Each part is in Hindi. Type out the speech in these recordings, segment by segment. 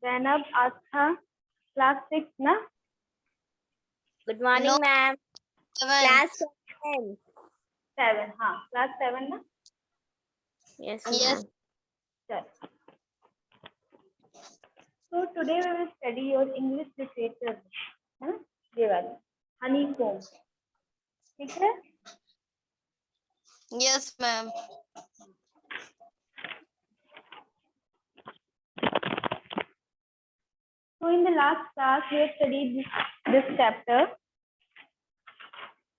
जैनब, आस्था, क्लास 6 ना? Good morning ma'am. क्लास 7। 7, हाँ क्लास 7 ना? Yes ma'am. चल, so today we will study your English literature, है ना? ये वाली honeycomb, ठीक है? Yes ma'am. So in the last class we have studied this chapter.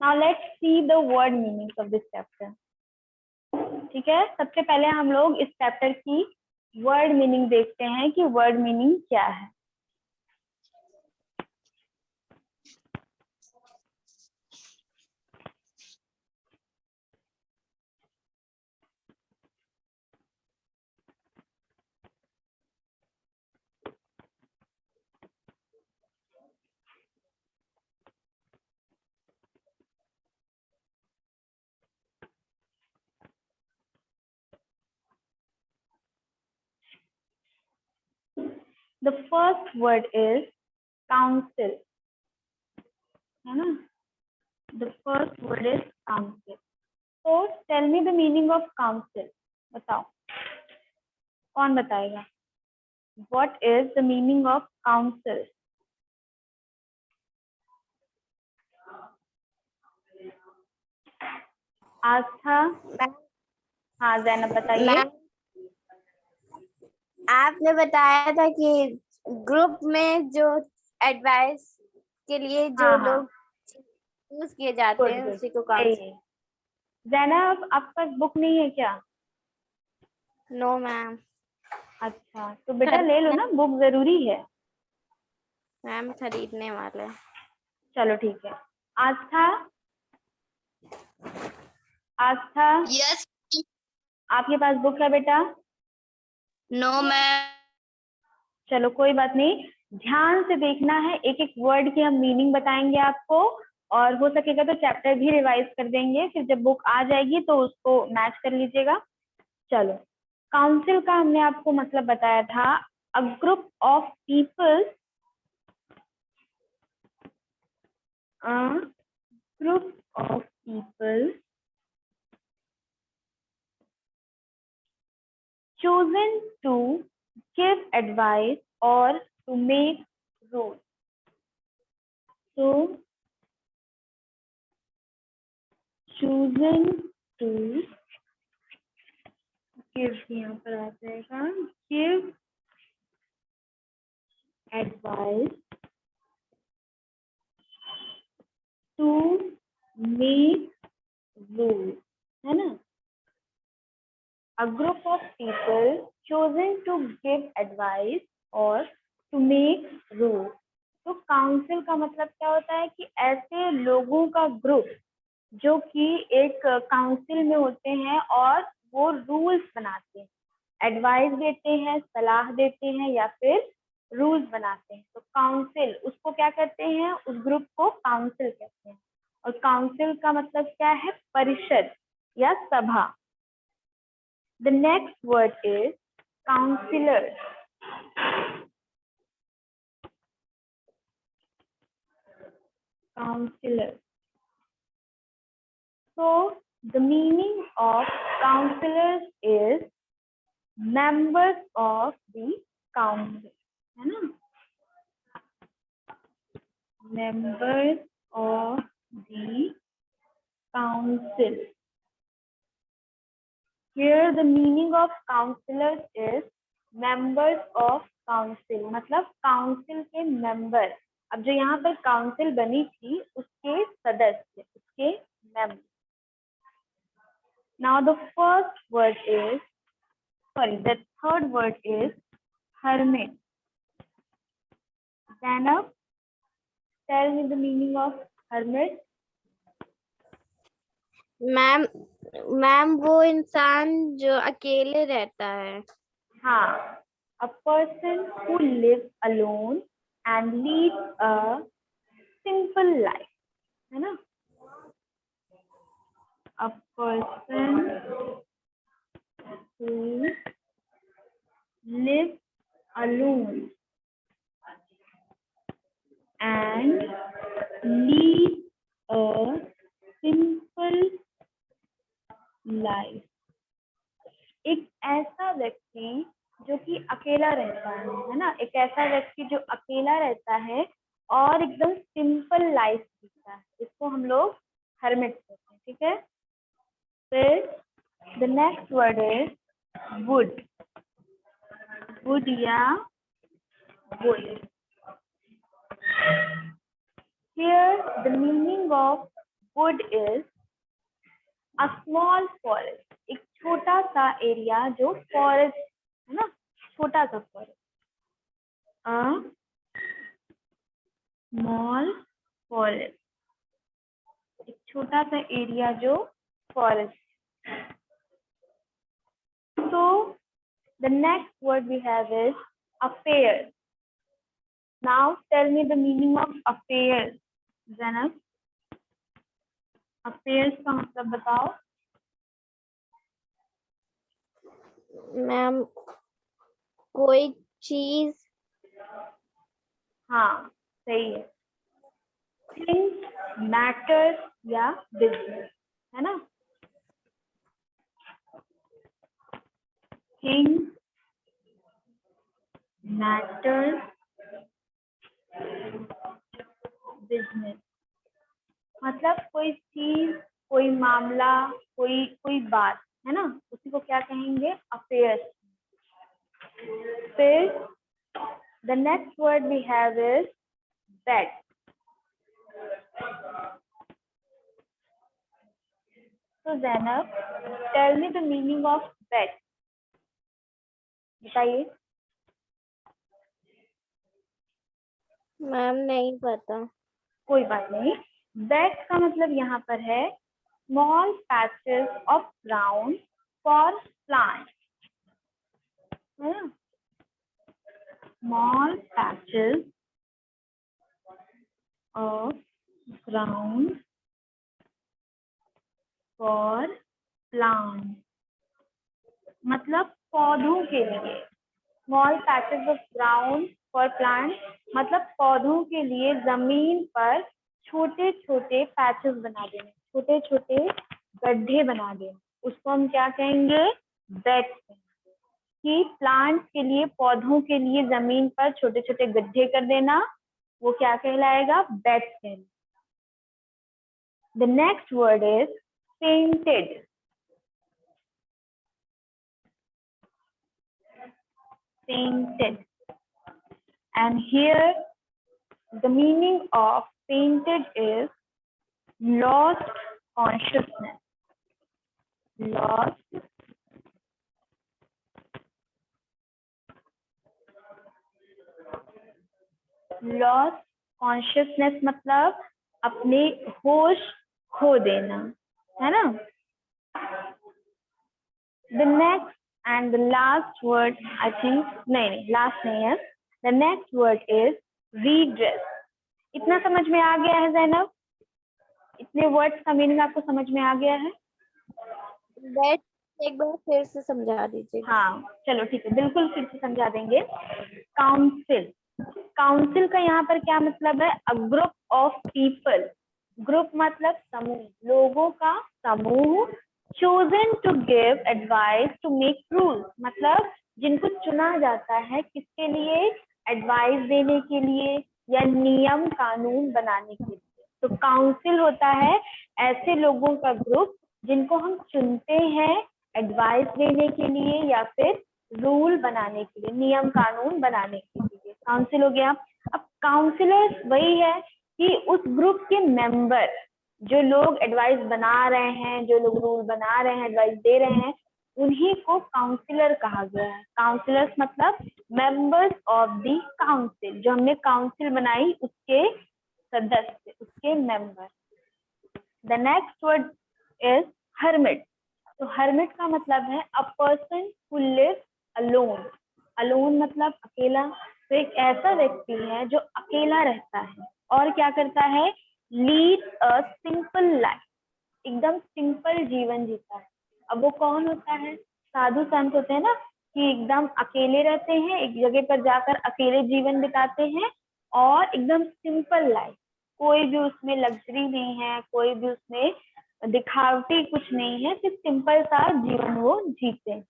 Now let's see the word meanings of this chapter. ठीक है, सबसे पहले हम लोग इस चैप्टर की वर्ड मीनिंग देखते हैं कि वर्ड मीनिंग क्या है। The first word is council, है ना? The first word is council. So tell me the meaning of council. बताओ, कौन बताएगा? What is the meaning of council? आस्था, हाँ जैनब बताइए। आपने बताया था कि ग्रुप में जो एडवाइस के लिए जो हाँ, हाँ। लोग चूज किए जाते हैं Good, उसी को good. काउंसिल। जैनब, आपके पास बुक नहीं है क्या? No ma'am. अच्छा, तो बेटा ले लो ना, बुक जरूरी है। मैम खरीदने वाले। चलो ठीक है। आस्था, आस्था, यस। आपके पास बुक है बेटा? No ma'am. चलो कोई बात नहीं, ध्यान से देखना है, एक एक वर्ड की हम मीनिंग बताएंगे आपको, और हो सकेगा तो चैप्टर भी रिवाइज कर देंगे, फिर जब बुक आ जाएगी तो उसको मैच कर लीजिएगा। चलो, काउंसिल का हमने आपको मतलब बताया था, a group of people, group of people chosen to give advice or to make rules. So, chosen to give, यहाँ पर आ जाएगा, give advice to make rules, है ना? A group of people chosen to give advice or to make rules. तो काउंसिल का मतलब क्या होता है कि ऐसे लोगों का ग्रुप जो कि एक काउंसिल में होते हैं और वो रूल्स बनाते हैं, एडवाइस देते हैं, सलाह देते हैं या फिर रूल्स बनाते हैं। तो काउंसिल, उसको क्या कहते हैं? उस ग्रुप को काउंसिल कहते हैं। और काउंसिल का मतलब क्या है? परिषद या सभा। The next word is councillor. Councillor. So the meaning of counselors is members of the council, है ना? Members of the council. Here the meaning of counselors is members of council, मतलब council के member। अब जो यहाँ पर council बनी थी उसके सदस्य, उसके member। Now the first word is, the third word is hermit. Zainab, tell me the meaning of hermit. Ma'am वो इंसान जो अकेले रहता है। हाँ, a person who lives alone and leads a simple life, है ना? A person who lives alone life. एक ऐसा व्यक्ति जो कि अकेला रहता है ना, एक ऐसा व्यक्ति जो अकेला रहता है और एकदम सिंपल लाइफ जीता है, इसको हम लोग हर्मिट कहते हैं, ठीक है। फिर the next word is would. Would या would. Here the meaning of wood is a small forest, एक छोटा सा एरिया जो फॉरेस्ट है ना, छोटा सा फॉरेस्ट। a small forest, एक छोटा सा एरिया जो forest. So the next word we have is affair. Now tell me the meaning of affairs, Zainab. affairs का मतलब बताओ। मैम कोई चीज। हाँ सही है। थिंग्स, मैटर्स या बिजनेस, है ना। थिंग्स, मैटर्स, बिजनेस, मतलब कोई चीज, कोई मामला, कोई बात, है ना, उसी को क्या कहेंगे, अफेयर्स। फिर the next word we have is bed. तो Zainab, tell me the meaning of bed, बताइए। मैम नहीं पता। कोई बात नहीं। बेड का मतलब यहाँ पर है small patches of ground for plant, है ना। Small patches of ground for plant, मतलब पौधों के लिए। Small patches of ground for plant मतलब पौधों के लिए जमीन पर छोटे छोटे पैचेस बना देने, छोटे छोटे गड्ढे बना देने, उसको हम क्या कहेंगे, बेड। कि प्लांट्स के लिए, पौधों के लिए जमीन पर छोटे छोटे गड्ढे कर देना, वो क्या कहलाएगा, बेड कहलाएगा। The next word is painted. Painted, and here the meaning of painted is lost consciousness. Lost consciousness मतलब अपने होश खो देना, है ना। The next and the last word, I think, नहीं, last नहीं है। The next word is redress. इतना समझ में आ गया है ज़ैनब? इतने वर्ड्स का मीनिंग आपको समझ में आ गया है? बेड एक बार फिर से समझा दीजिए। हाँ चलो ठीक है, बिल्कुल फिर से समझा देंगे। काउंसिल, काउंसिल का यहाँ पर क्या मतलब है, a group of people. Group मतलब समूह, लोगों का समूह। chosen to give advice to make rules, मतलब जिनको चुना जाता है किसके लिए, एडवाइस देने के लिए या नियम कानून बनाने के लिए। तो काउंसिल होता है ऐसे लोगों का ग्रुप जिनको हम चुनते हैं एडवाइस देने के लिए या फिर रूल बनाने के लिए, नियम कानून बनाने के लिए, काउंसिल हो गया। अब काउंसिलर वही है कि उस ग्रुप के मेंबर, जो लोग एडवाइस बना रहे हैं, जो लोग रूल बना रहे हैं, एडवाइस दे रहे हैं, उन्हीं को काउंसिलर कहा गया है। काउंसिलर्स मतलब मेंबर्स ऑफ द काउंसिल, जो हमने काउंसिल बनाई उसके सदस्य, उसके member. The next word is hermit. तो हर्मिट का मतलब है a person who lives alone. Alone मतलब अकेला। तो एक ऐसा व्यक्ति है जो अकेला रहता है और क्या करता है, लीड अ सिंपल लाइफ, एकदम सिंपल जीवन जीता है। अब वो कौन होता है, साधु संत होते हैं ना, कि एकदम अकेले रहते हैं, एक जगह पर जाकर अकेले जीवन बिताते हैं और एकदम सिंपल लाइफ, कोई भी उसमें लग्जरी नहीं है, कोई भी उसमें दिखावटी कुछ नहीं है, सिर्फ सिंपल सा जीवन वो जीते हैं।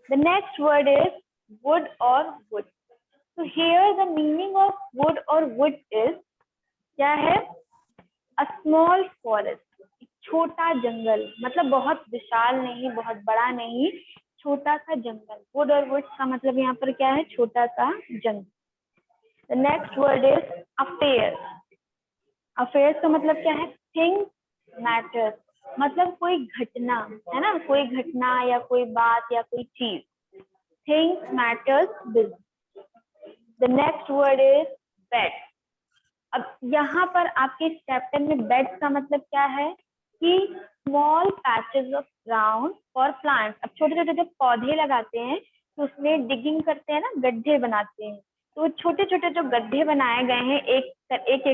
The next word is would और वुड। तो here the meaning of would और वुड इज, क्या है, अ स्मॉल फॉरेस्ट, छोटा जंगल, मतलब बहुत विशाल नहीं, बहुत बड़ा नहीं, छोटा सा जंगल। वुड और वुड का मतलब यहाँ पर क्या है, छोटा सा जंगल। The next word is affair. Affairs का मतलब क्या है, थिंग्स मैटर्स, मतलब कोई घटना, है ना, कोई घटना या कोई बात या कोई चीज। Things matters business. The next word is bed. अब यहाँ पर आपके इस चैप्टर में बेड का मतलब क्या है कि small patches of ground for plants. अब छोटे छोटे जब पौधे लगाते हैं तो उसमें डिगिंग करते हैं ना, गड्ढे बनाते हैं, तो छोटे छोटे जो गड्ढे बनाए गए हैं एक करके,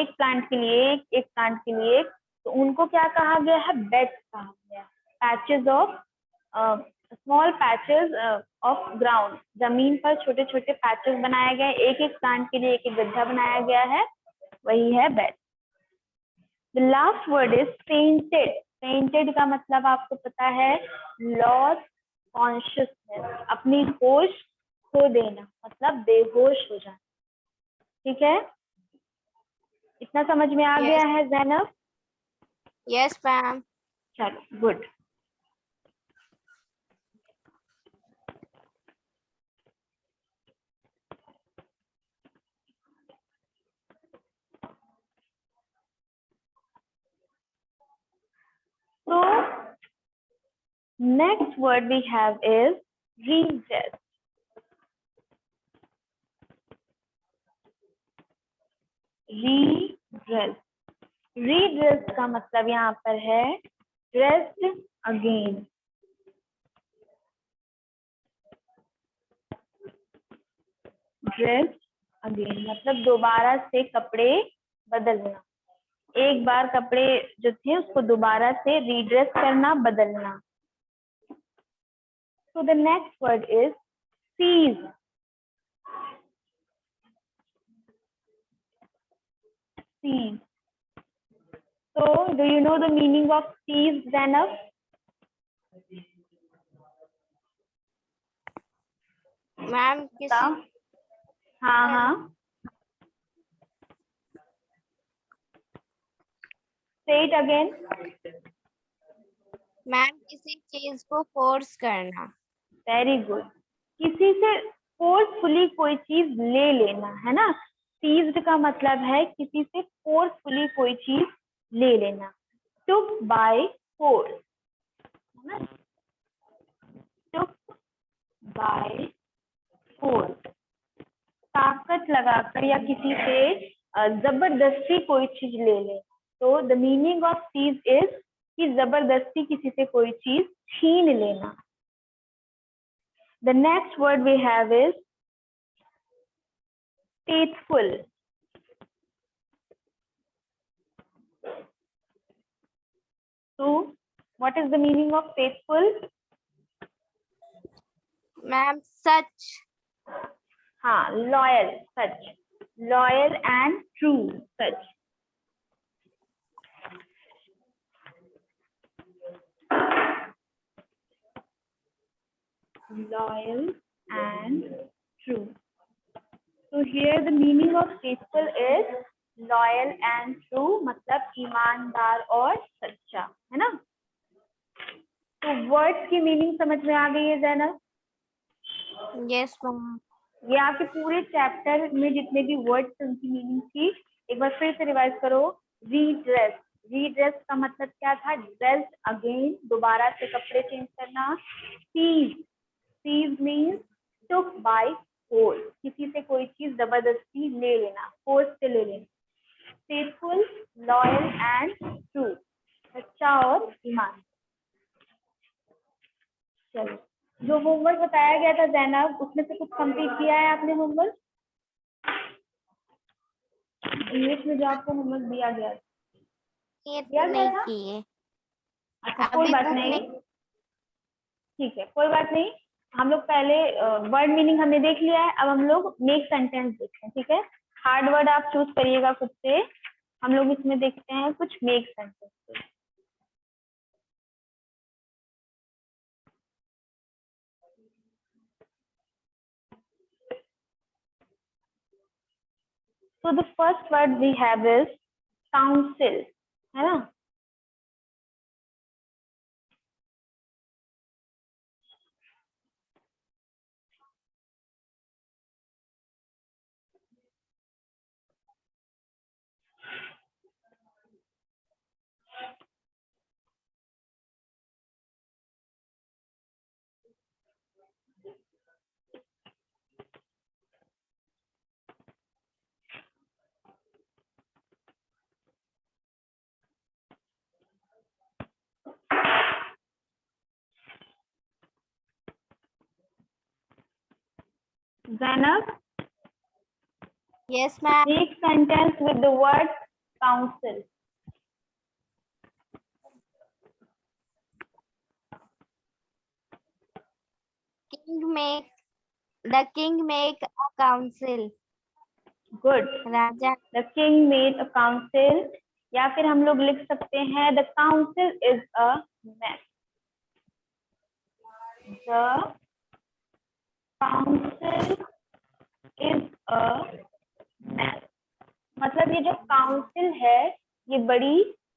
एक प्लांट के लिए एक प्लांट के लिए, तो उनको क्या कहा गया है, बेड्स कहा गया है। Patches of, small patches of ground, जमीन पर छोटे छोटे पैचेस बनाए गए, एक एक प्लांट के लिए एक गड्ढा बनाया गया है, वही है bed. The last word is fainted. Fainted का मतलब आपको पता है, लॉस कॉन्शियसनेस, अपनी होश खो देना, मतलब बेहोश हो जाना। ठीक है, इतना समझ में आ गया है ज़ैनब? Yes ma'am. चलो good. So next word we have is redress. Redress. Redress का मतलब यहाँ पर है dressed again. Dressed again मतलब दोबारा से कपड़े बदलना। एक बार कपड़े जो थे उसको दोबारा से रीड्रेस करना, बदलना। So the next word is seize. Seize. So do you know the meaning of seize, Zainab? Ma'am किसी हाँ हाँ, say it again. मैम किसी चीज को फोर्स करना। Very good. किसी से फोर्सफुली कोई चीज ले लेना, है ना। सीज्ड का मतलब है किसी से फोर्सफुली कोई चीज ले लेना। टुक बाय फोर्स, है ना, टुक बाय फोर्स, ताकत लगाकर या किसी से जबरदस्ती कोई चीज ले ले। तो the meaning of seize is कि जबरदस्ती किसी से कोई चीज छीन लेना। The next word we have is faithful. So, what is the meaning of faithful? Ma'am सच। हाँ, loyal, such, loyal and true, such. Loyal and true. So here the meaning of faithful is loyal and true, मतलब ईमानदार और सच्चा, है ना। तो वर्ड्स की मीनिंग समझ में आ गई है ज़ैनब? Yes ma'am. ये आपके पूरे चैप्टर में जितने भी वर्ड्स उनकी मीनिंग थी, एक बार फिर से रिवाइज करो। रीड्रेस, रीड्रेस का मतलब क्या था, ड्रेस अगेन, दोबारा से कपड़े चेंज करना। Seize, seize means took by force, किसी से कोई चीज जबरदस्ती ले लेना, फोर्स से ले लेना। फेथफुल, लॉयल एंड ट्रू, सच्चा और ईमान। चलो, जो होमवर्क बताया गया था ज़ैनब, उसमें से कुछ कंप्लीट किया है आपने होमवर्क? इंग्लिश में जो आपको होमवर्क दिया गया था, ये दिया तो गया नहीं था? किए। अच्छा, कोई बात नहीं, ठीक है, कोई बात नहीं। हम लोग पहले वर्ड मीनिंग हमने देख लिया है, अब हम लोग मेक सेंटेंस देखते हैं, ठीक है। हार्ड वर्ड आप चूज करिएगा खुद से, हम लोग इसमें देखते हैं कुछ make sentence. So the first word we have is council, है ना? Zainab, Yes, ma'am. make sentence with the word council. The king make a council. Good. Raja The king made a council, या फिर हम लोग लिख सकते हैं the council is a mess. The council is a mess. मतलब ये जो काउंसिल है ये बड़ी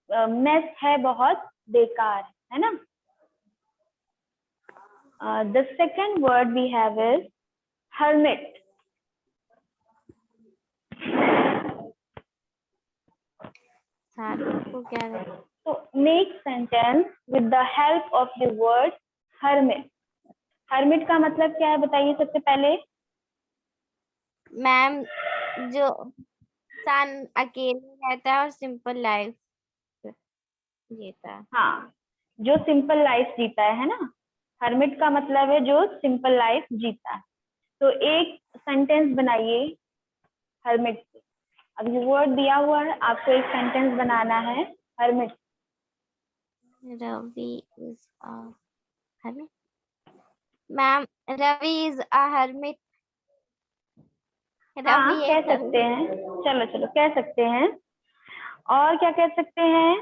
मेस है, बहुत बेकार है ना. The second word we have is hermit. साधु को क्या है? So make sentence with the help of the word hermit. hermit का मतलब क्या है बताइए सबसे पहले. मैम जो सन अकेले रहता है और सिंपल लाइफ जीता है. हाँ, जो सिंपल लाइफ जीता है ना. hermit का मतलब है जो सिंपल लाइफ जीता है. तो एक सेंटेंस बनाइए hermit से. अब ये वर्ड दिया हुआ है, आपको एक सेंटेंस बनाना है hermit. Ravi is a hermit. Ma'am Ravi is a hermit. हाँ, रवि कह एक सकते हैं. चलो चलो कह सकते हैं. और क्या कह सकते हैं.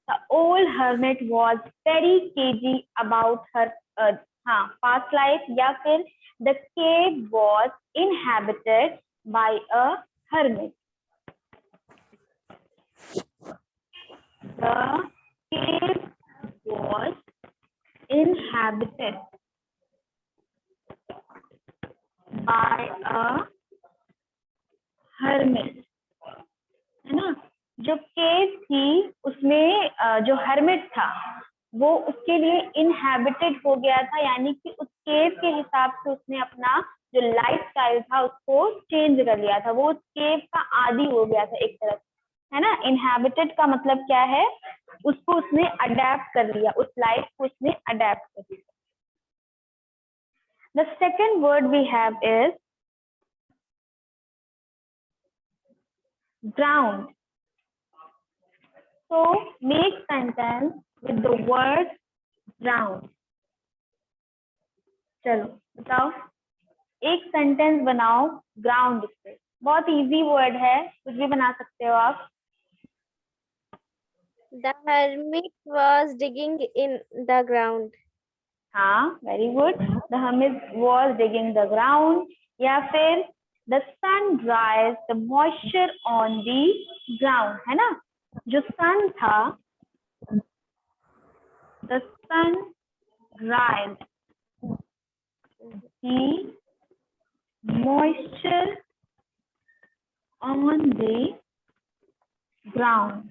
The old hermit was very cagey about her हाँ past life, या फिर the cave was inhabited by a hermit. The cave was inhabited by a hermit. है ना. जो केव थी उसमें जो हर्मिट था वो उसके लिए इनहैबिटेड हो गया था, यानी कि उस केव के हिसाब से उसने अपना जो लाइफ स्टाइल था उसको चेंज कर लिया था. वो उस केव का आदी हो गया था एक तरह से, है ना. इनहैबिटेड का मतलब क्या है, उसको उसने अडेप्ट कर लिया, उस लाइफ को उसने अडेप्ट कर लिया. The second word we have is ground. So make sentence with the word ground. चलो बताओ, एक सेंटेंस बनाओ ग्राउंड से. बहुत इजी वर्ड है, कुछ भी बना सकते हो आप. The hermit was digging in the ground. हाँ, very good. The hermit was digging the ground, या फिर the sun dries the moisture on the ground, है ना. जो sun था, the sun dries the moisture on the ground.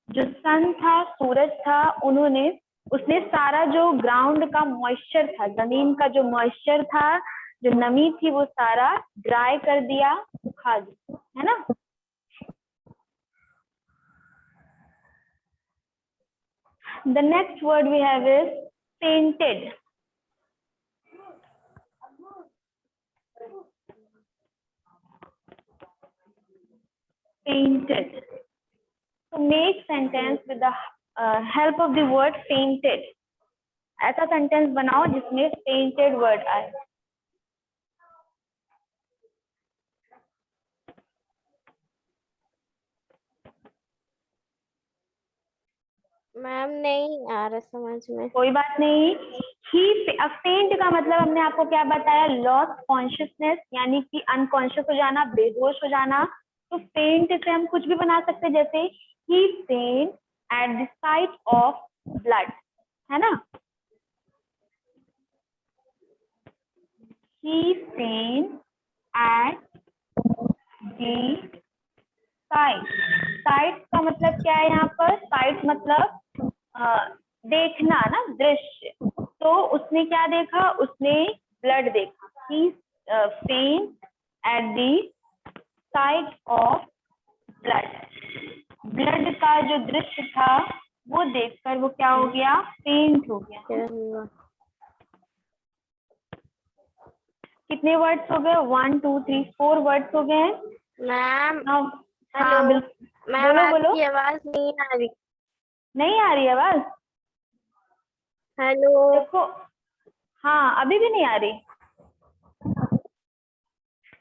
जो सन था, सूरज था, उसने सारा जो ग्राउंड का मॉइस्चर था, जमीन का जो मॉइस्चर था, जो नमी थी, वो सारा ड्राई कर दिया, सुखा दिया, है ना. The next word we have is painted. Painted. तो make sentence with the help of the word painted. ऐसा सेंटेंस बनाओ जिसमें पेंटेड वर्ड आए. मैम नहीं आ रहा समझ में। कोई बात नहीं। फेंट का मतलब हमने आपको क्या बताया, लॉस कॉन्शियसनेस, यानी कि अनकॉन्शियस हो जाना, बेहोश हो जाना। तो फेंट से हम कुछ भी बना सकते हैं, जैसे ही फेंट at the site of blood, है ना। ही फेंट एट द साइट। साइट का मतलब क्या है यहाँ पर, साइट मतलब देखना ना, दृश्य। तो उसने क्या देखा, उसने ब्लड देखा। ही फेंट at the site of blood. Blood का जो दृश्य था वो देखकर वो क्या हो गया, फेंट हो गया। क्या हुआ? कितने वर्ड्स हो गए, 1 2 3 4 वर्ड्स हो गए हैं। मैम हाँ हेलो बिल्कुल, मैम, बोलो बोलो। आपकी आवाज नहीं आ रही। नहीं आ रही आवाज? हेलो देखो, हाँ अभी भी नहीं आ रही?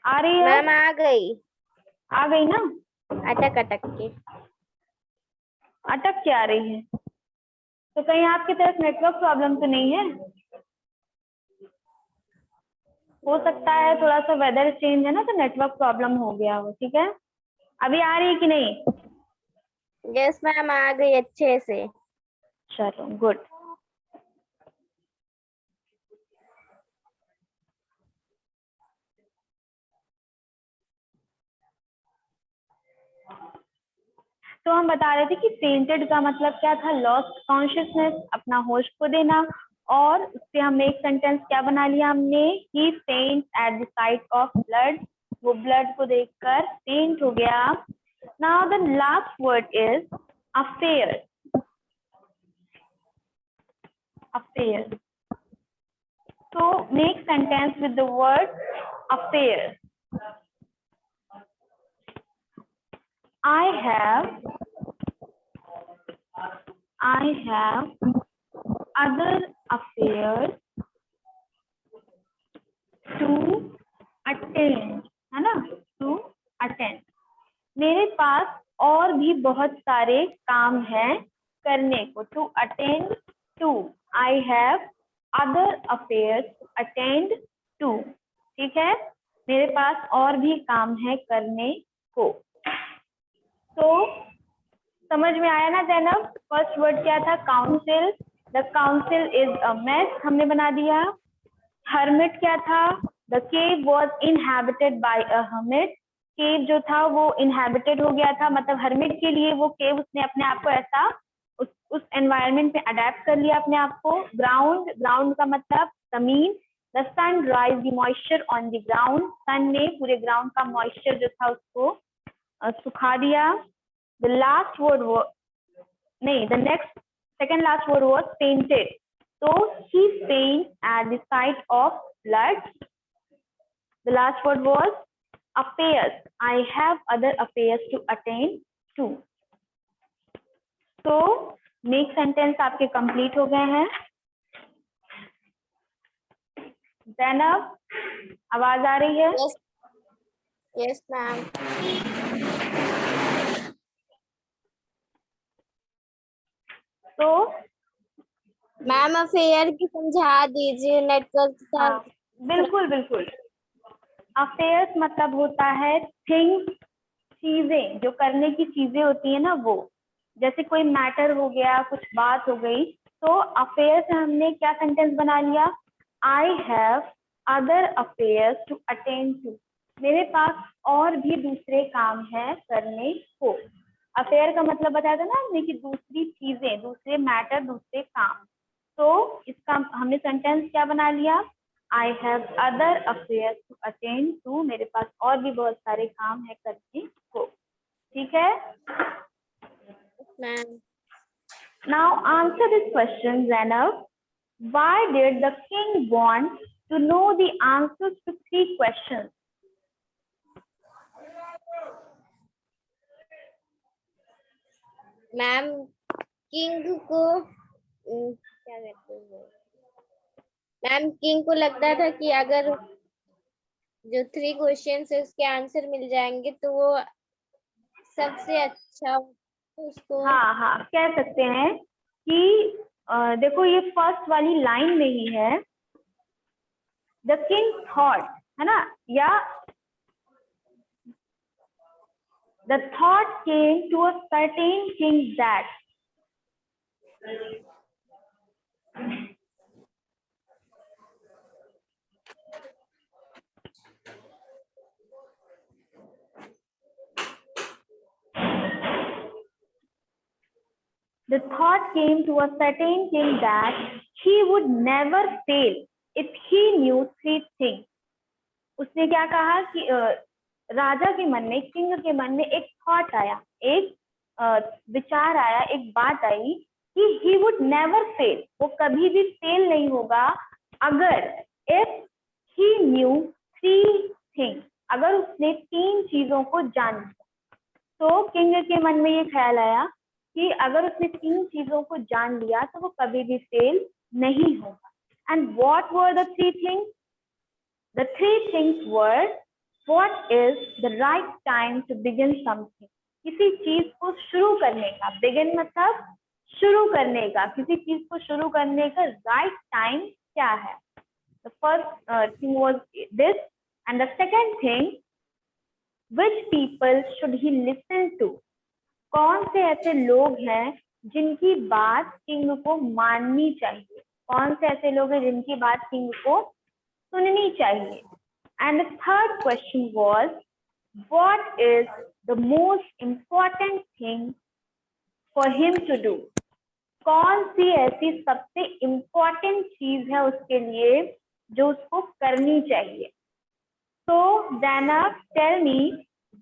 आ रही है? मैम, आ गई आ गई ना? अटक अटक के। अटक के आ रही है? तो कहीं आपकी तरफ नेटवर्क प्रॉब्लम तो नहीं है? हो सकता है थोड़ा सा वेदर चेंज है ना, तो नेटवर्क प्रॉब्लम हो गया हो। ठीक है, अभी आ रही है कि नहीं? यस मैम, आ गई अच्छे से। चलो गुड। तो हम बता रहे थे कि फेंटेड का मतलब क्या था, लॉस्ट कॉन्शियसनेस, अपना होश खो देना। और उससे हमने एक सेंटेंस क्या बना लिया हमने, ही फेंट at the site of blood, वो ब्लड को देखकर फेंट हो गया। Now the last word is affair. Affair. So make sentence with the word affair. I have other affairs to attend, है ना, to attend। मेरे पास और भी बहुत सारे काम हैं करने को, to attend to। I have other affairs to attend to। ठीक है, मेरे पास और भी काम है करने को। तो समझ में आया ना जैनब? फर्स्ट वर्ड क्या था, council. The council is a mess, हमने बना दिया। हर्मिट क्या था, the cave was inhabited by a hermit. Cave जो था वो इनहेबिटेड हो गया था, मतलब हर्मिट के लिए वो केव, उसने अपने आप को ऐसा उस एनवायरनमेंट में अडेप्ट कर लिया अपने आप को। ग्राउंड, ग्राउंड का मतलब जमीन। The sun dries the moisture on the ground, sun ने पूरे ग्राउंड का मॉइस्चर जो था उसको सुखा दिया। The last word was, नहीं, the next second last word was fainted. So he fainted at the sight of blood. The last word was affairs. I have other affairs to attend to. So make sentence आपके complete हो गए हैं। जैनब, आवाज आ रही है? Yes yes ma'am. तो मैम अफेयर की समझा दीजिए, नेटवर्क था। हाँ बिल्कुल बिल्कुल। अफेयर्स मतलब होता है थिंग्स, चीजें, जो करने की चीजें होती है ना वो। जैसे कोई मैटर हो गया, कुछ बात हो गई, तो अफेयर से हमने क्या सेंटेंस बना लिया, I have other affairs to attend to. मेरे पास और भी दूसरे काम है करने को। अफेयर का मतलब बताया था ना हमने कि दूसरी चीजें, दूसरे मैटर, दूसरे काम। तो इसका हमने सेंटेंस क्या बना लिया, I have other affairs to attend to. मेरे पास और भी बहुत सारे काम है करने को। ठीक है, ma'am now answer this question Zainab. Why did the king want to know the answers to 3 questions? Ma'am king को क्या कहते हैं मैम, किंग को लगता था कि अगर जो 3 क्वेश्चन है उसके आंसर मिल जाएंगे तो वो सबसे अच्छा उसको। हाँ हाँ, कह सकते हैं कि देखो ये फर्स्ट वाली लाइन में ही है, द किंग थॉट, है ना, या the thought came to a certain king that, the thought came to a certain king that he would never fail if he knew three things. उसने क्या कहा कि राजा के मन में, किंग के मन में एक थॉट आया, एक विचार आया, एक बात आई कि he would never fail, वो कभी भी फेल नहीं होगा अगर if he knew three things, अगर उसने 3 चीजों को जान लिया। तो किंग के मन में ये ख्याल आया कि अगर उसने 3 चीजों को जान लिया तो वो कभी भी फेल नहीं होगा। And what were the 3 things? The 3 things were, what is the right time to begin something, किसी चीज को शुरू करने का, बिगिन मतलब शुरू करने का, किसी चीज को शुरू करने का राइट टाइम क्या है। The first thing was this, and the second thing, which people should he listen to, कौन से ऐसे लोग हैं जिनकी बात किंग को माननी चाहिए, कौन से ऐसे लोग हैं जिनकी बात किंग को सुननी चाहिए। And the third question was, what is the most important thing for him to do, कौन सी ऐसी सबसे इम्पोर्टेंट चीज है उसके लिए जो उसको करनी चाहिए। So Zainab, tell me,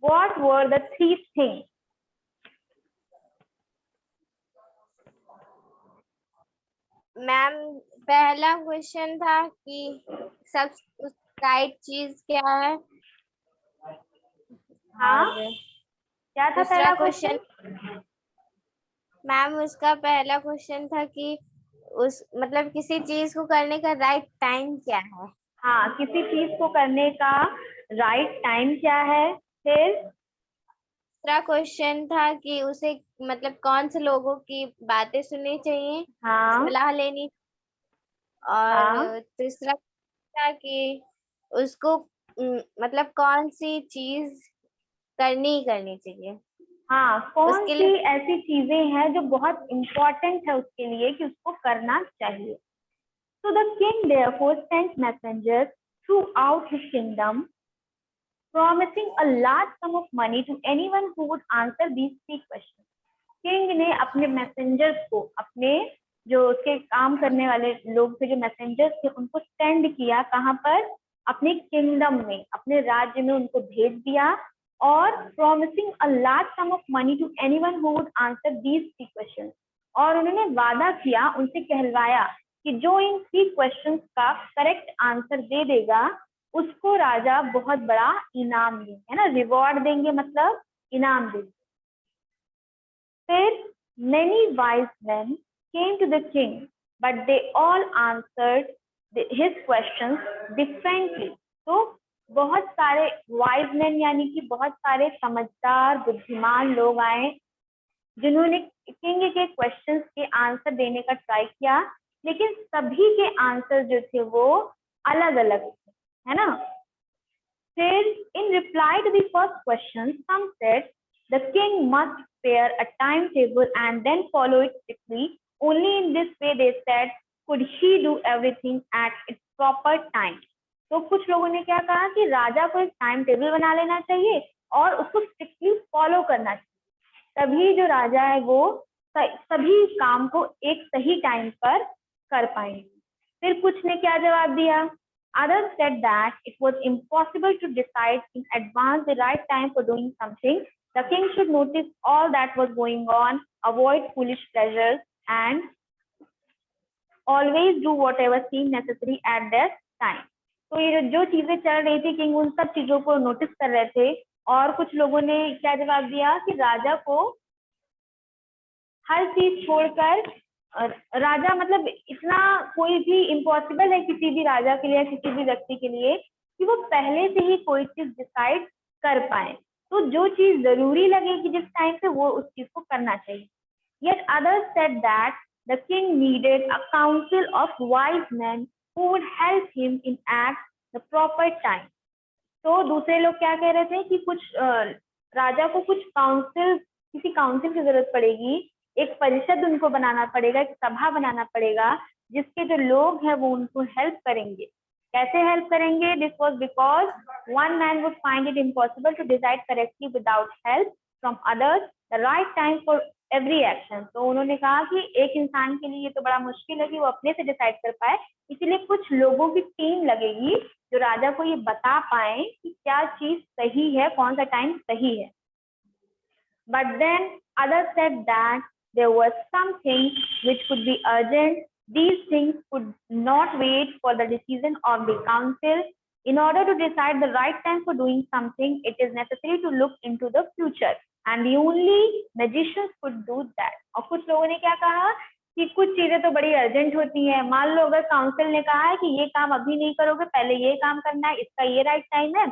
what were the 3 things? Ma'am पहला क्वेश्चन था कि सब राइट चीज क्या है। हाँ, और क्या था दूसरा पहला क्वेश्चन, क्वेश्चन? मैम उसका पहला क्वेश्चन था कि उस मतलब किसी चीज को करने का राइट टाइम क्या है। हाँ, किसी चीज को करने का राइट टाइम क्या है। फिर दूसरा क्वेश्चन था कि उसे मतलब कौन से लोगों की बातें सुननी चाहिए, हाँ, सलाह लेनी। और हाँ, तीसरा था कि उसको मतलब कौन सी चीज करनी ही करनी चाहिए। हाँ, कौन उसके सी लिए ऐसी चीजें हैं जो बहुत इम्पोर्टेंट है उसके लिए कि उसको करना चाहिए। So the king therefore sent messengers throughout his kingdom, promising a large sum of money to anyone who would answer these 3 questions. King ने अपने मैसेंजर्स को, अपने जो उसके काम करने वाले लोग थे, जो मैसेंजर्स थे, उनको सेंड किया, कहाँ पर? अपने किंगडम में, अपने राज्य में उनको भेज दिया। और promising a large sum of money to anyone who would answer these 3 questions, और उन्होंने वादा किया, उनसे कहलवाया कि जो इन 3 क्वेश्चंस का करेक्ट आंसर दे देगा उसको राजा बहुत बड़ा इनाम देंगे, है ना, रिवॉर्ड देंगे, मतलब इनाम देंगे। फिर many wise men came to the king, but they all answered his questions differently. तो बहुत सारे wise men यानी कि बहुत सारे समझदार बुद्धिमान लोग आए जिन्होंने किंग के क्वेश्चंस के आंसर देने का ट्राई किया, लेकिन सभी के आंसर जो थे वो अलग अलग थे, है ना। फिर in reply to the first question, some said the king must prepare a timetable and then follow it strictly. Only in this way, they said, could he do everything at its proper time. तो कुछ लोगों ने क्या कहा कि राजा को एक टाइम टेबल बना लेना चाहिए और उसको स्ट्रिक्टली फॉलो करना चाहिए, तभी जो राजा है वो सभी काम को एक सही टाइम पर कर पाएंगे। फिर कुछ ने क्या जवाब दिया? Others said that it was impossible to decide in advance the right time for doing something. The king should notice all that was going on, avoid foolish pleasures, and always do whatever seemed necessary at that time. तो ये जो चीजें चल रही थी, किंग उन सब चीजों को नोटिस कर रहे थे। और कुछ लोगों ने क्या जवाब दिया कि राजा को हर चीज छोड़कर, राजा मतलब इतना कोई भी इम्पॉसिबल है किसी भी राजा के लिए या किसी भी व्यक्ति के लिए कि वो पहले से ही कोई चीज डिसाइड कर पाए। तो जो चीज जरूरी लगेगी जिस टाइम पे, वो उस चीज को करना चाहिए। Yet others said that the king needed a council of wise men who would help him in at the proper time. तो दूसरे लोग क्या कह रहे थे कि कुछ राजा को कुछ किसी काउंसिल की जरूरत पड़ेगी, एक परिषद उनको बनाना पड़ेगा, एक सभा बनाना पड़ेगा जिसके जो लोग हैं वो उनको हेल्प करेंगे. कैसे हेल्प करेंगे? This was because one man would find it impossible to decide correctly without help from others the right time for every action. तो उन्होंने कहा कि एक इंसान के लिए ये तो बड़ा मुश्किल है कि वो अपने से डिसाइड कर पाए, इसीलिए कुछ लोगों की टीम लगेगी जो राजा को ये बता पाए कि क्या चीज सही है, कौन सा टाइम सही है. But then others said that there was something which could be urgent. These things could not wait for the decision of the council. In order to decide the right time for doing something, it is necessary to look into the future. And the only magicians could do that. और कुछ लोगों ने क्या कहा कि कुछ चीजें तो बड़ी अर्जेंट होती हैं. मान लो अगर काउंसिल ने कहा है कि ये काम अभी नहीं करोगे, पहले ये काम करना है, इसका ये राइट टाइम है,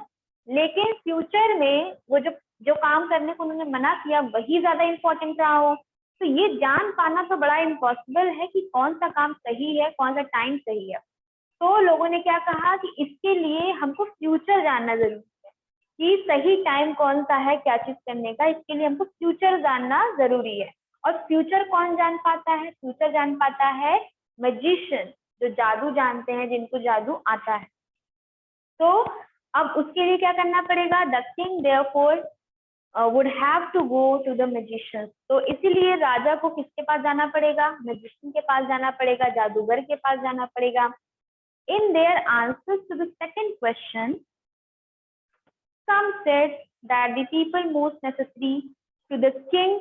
लेकिन फ्यूचर में वो जो काम करने को उन्होंने मना किया वही ज्यादा इंपॉर्टेंट रहा हो, तो ये जान पाना तो बड़ा इम्पॉसिबल है कि कौन सा काम सही है, कौन सा टाइम सही है. तो लोगों ने क्या कहा कि इसके लिए हमको फ्यूचर जानना जरूरी है कि सही टाइम कौन सा है क्या चीज करने का. इसके लिए हमको फ्यूचर जानना जरूरी है. और फ्यूचर कौन जान पाता है? फ्यूचर जान पाता है मैजिशियन, जो जादू जानते हैं, जिनको जादू आता है. तो अब उसके लिए क्या करना पड़ेगा? The king therefore would have to go to the magicians. तो इसीलिए राजा को किसके पास जाना पड़ेगा? मैजिशियन के पास जाना पड़ेगा, जादूगर के पास जाना पड़ेगा. In their answers to the second question, some said that the people most necessary to the king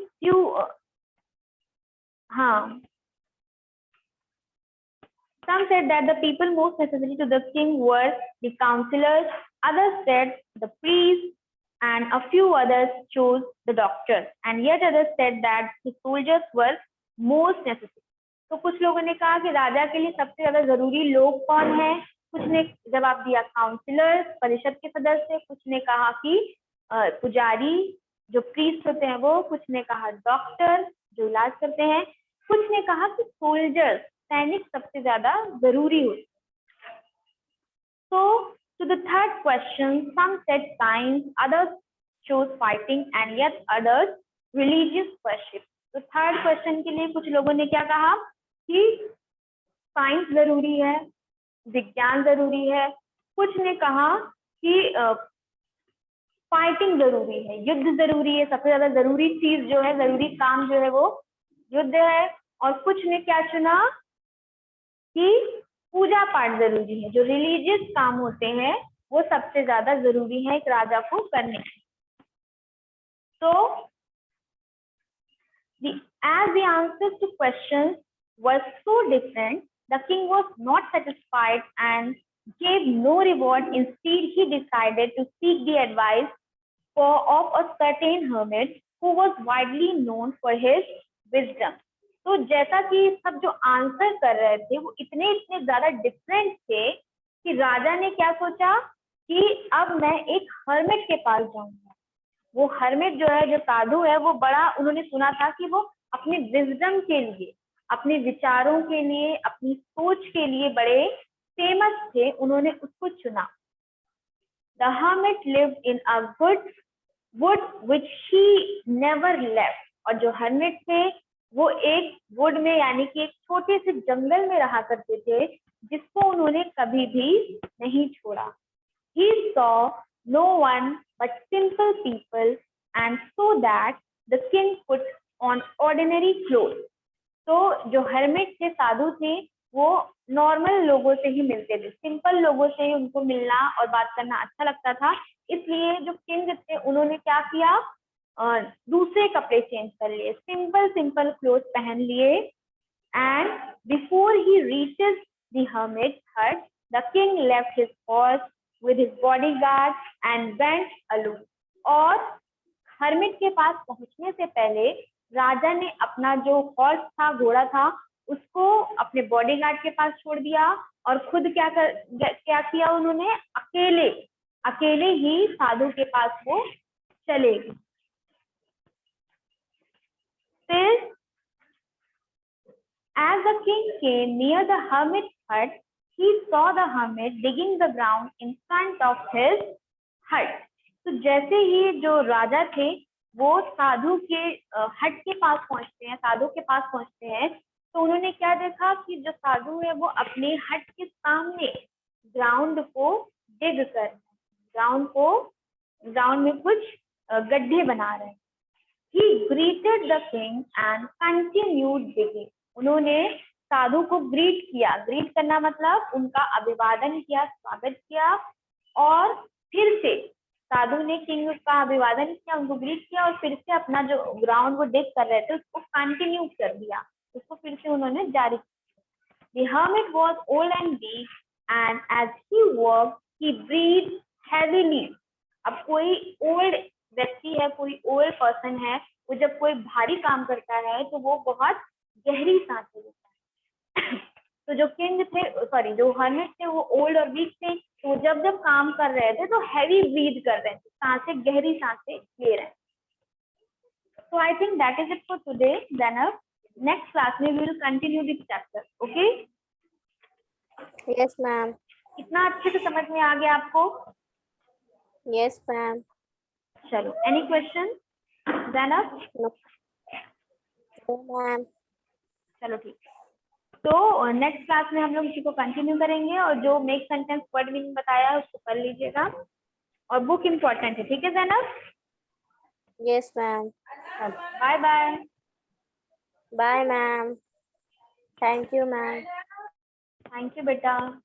some said that the people most necessary to the king were the councillors. Others said the priests, and a few others chose the doctors, and yet others said that the soldiers were most necessary. तो कुछ लोगों ने कहा कि राजा के लिए सबसे ज्यादा जरूरी लोग कौन है. कुछ ने जवाब दिया काउंसिलर, परिषद के सदस्य. कुछ ने कहा कि पुजारी, जो प्रीस्ट होते हैं वो. कुछ ने कहा डॉक्टर, जो इलाज करते हैं. कुछ ने कहा कि सोल्जर्स, सैनिक सबसे ज्यादा जरूरी होते. तो to the third question, some said science, others chose fighting, and yet others religious worship. तो थर्ड क्वेश्चन के लिए कुछ लोगों ने क्या कहा कि साइंस जरूरी है, विज्ञान जरूरी है. कुछ ने कहा कि फाइटिंग जरूरी है, युद्ध जरूरी है. सबसे ज्यादा जरूरी चीज जो है, जरूरी काम जो है वो युद्ध है. और कुछ ने क्या चुना कि पूजा पाठ जरूरी है. जो रिलीजियस काम होते हैं वो सबसे ज्यादा जरूरी है एक राजा को करने. तो as the answers to questions were so different, the king was not satisfied and gave no reward. Instead, he decided to seek the advice of a certain hermit who was widely known for his wisdom. तो जैसा कि सब जो आंसर कर रहे थे वो इतने ज्यादा डिफरेंट थे कि राजा ने क्या सोचा कि अब मैं एक हर्मिट के पास जाऊंगा. वो हर्मिट जो है, जो साधु है, वो बड़ा, उन्होंने सुना था कि वो अपने विजडम के लिए, अपने विचारों के लिए, अपनी सोच के लिए बड़े फेमस थे. उन्होंने उसको चुना. The hermit lived in a good would which he never left. और जो हर्मिट थे वो एक वुड में, यानी कि एक छोटे से जंगल में रहा करते थे, जिसको उन्होंने कभी भी नहीं छोड़ा. He saw no one but simple people, and so that the king put on ordinary clothes. तो जो हर्मिट थे, साधु थे, वो नॉर्मल लोगों से ही मिलते थे, सिंपल लोगों से ही उनको मिलना और बात करना अच्छा लगता था. इसलिए जो किंग थे उन्होंने क्या किया, दूसरे कपड़े चेंज कर लिए, सिंपल क्लोथ पहन लिए. And before he reaches the hermit hut, the king left his horse with his bodyguard and went alone. और हर्मिट के पास पहुंचने से पहले राजा ने अपना जो हॉर्स था, घोड़ा था, उसको अपने बॉडीगार्ड के पास छोड़ दिया और खुद क्या किया उन्होंने, अकेले ही साधु के पास वो चले गए. As the king came near the hermit's hut, he saw the hermit digging the ground in front of his hut. तो जैसे ही जो राजा थे वो साधु के हट के पास पहुंचते हैं, साधु के पास पहुंचते हैं, तो उन्होंने क्या देखा कि जो साधु है वो अपने हट के सामने ग्राउंड को डिग कर, ग्राउंड में कुछ गड्ढे बना रहे हैं. He greeted the king and continued digging. उन्होंने साधु को ग्रीट किया. ग्रीट करना मतलब उनका अभिवादन किया, स्वागत किया, और फिर से साधु ने किंग का अभिवादन किया, उनको ग्रीट किया, और फिर से अपना जो ग्राउंड वो डिग कर रहे थे उसको कंटिन्यू कर दिया, उसको फिर से उन्होंने जारी किया. The hermit was old and weak, and as he worked, he breathed heavily. अब कोई ओल्ड व्यक्ति है, कोई ओल्ड पर्सन है, वो जब कोई भारी काम करता है तो वो बहुत गहरी सांसें लेता है. तो जो किंग थे, सॉरी जो हर्मिट थे, वो ओल्ड और वीक थे, तो जब जब काम कर रहे थे तो हैवी ब्रीथ कर रहे थे, सांसें, गहरी सांसें ले रहे हैं. So I think that is it for today. Then next class में we will continue this chapter. Okay? Yes, ma'am. इतना अच्छे से समझ में आ गया आपको? Yes, ma'am. चलो, any question? Zainab? No, ma'am. चलो ठीक. तो नेक्स्ट क्लास में हम लोग इसी को कंटिन्यू करेंगे, और जो मेक सेंटेंस वर्ड मीनिंग बताया है उसको कर लीजिएगा, और बुक इम्पोर्टेंट है. ठीक है Zainab? Yes, ma'am. Bye bye. Bye, ma'am. Thank you, ma'am. Thank you बेटा.